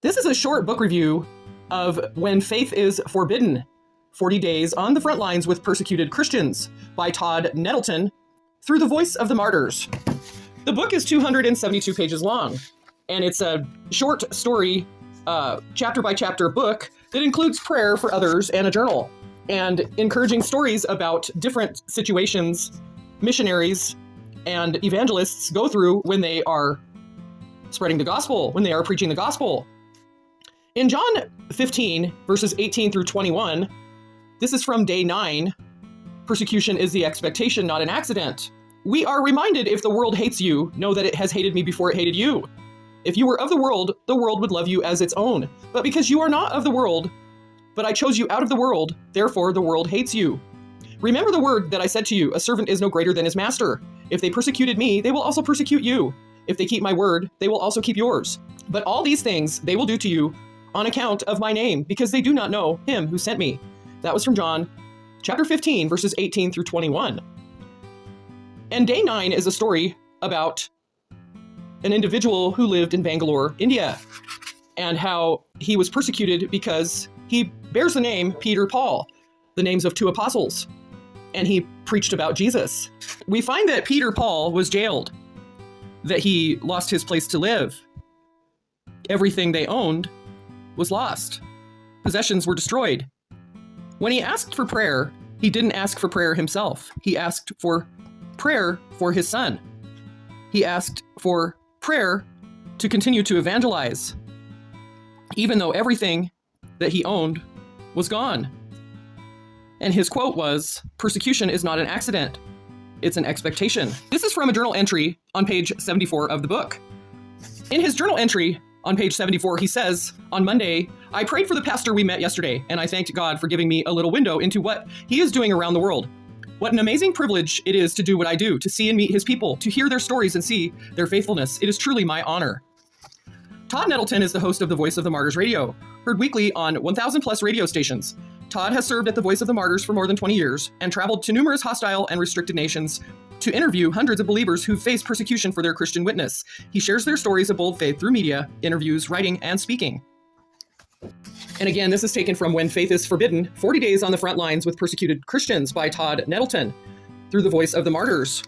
This is a short book review of When Faith is Forbidden, 40 Days on the Front Lines with Persecuted Christians by Todd Nettleton through the voice of the Martyrs. The book is 272 pages long, and it's a short story, chapter by chapter book that includes prayer for others and a journal, and encouraging stories about different situations missionaries and evangelists go through when they are spreading the gospel, when they are preaching the gospel. In John 15, verses 18 through 21, this is from day 9, persecution is the expectation, not an accident. We are reminded, if the world hates you, know that it has hated me before it hated you. If you were of the world would love you as its own. But because you are not of the world, but I chose you out of the world, therefore the world hates you. Remember the word that I said to you, a servant is no greater than his master. If they persecuted me, they will also persecute you. If they keep my word, they will also keep yours. But all these things they will do to you on account of my name, because they do not know him who sent me. That was from John chapter 15, verses 18 through 21. And day 9 is a story about an individual who lived in Bangalore, India, and how he was persecuted because he bears the name Peter Paul, the names of two apostles, and he preached about Jesus. We find that Peter Paul was jailed, that he lost his place to live. Everything they owned was lost. Possessions were destroyed. When he asked for prayer, he didn't ask for prayer himself. He asked for prayer for his son. He asked for prayer to continue to evangelize, even though everything that he owned was gone. And his quote was, "Persecution is not an accident. It's an expectation." This is from a journal entry on page 74 of the book. In his journal entry on page 74, he says, "On Monday, I prayed for the pastor we met yesterday, and I thanked God for giving me a little window into what he is doing around the world. What an amazing privilege it is to do what I do, to see and meet his people, to hear their stories and see their faithfulness. It is truly my honor." Todd Nettleton is the host of the Voice of the Martyrs radio, heard weekly on 1,000 plus radio stations. Todd has served at the Voice of the Martyrs for more than 20 years and traveled to numerous hostile and restricted nations to interview hundreds of believers who faced persecution for their Christian witness. He shares their stories of bold faith through media, interviews, writing, and speaking. And again, this is taken from When Faith is Forbidden, 40 Days on the Front Lines with Persecuted Christians by Todd Nettleton through the Voice of the Martyrs.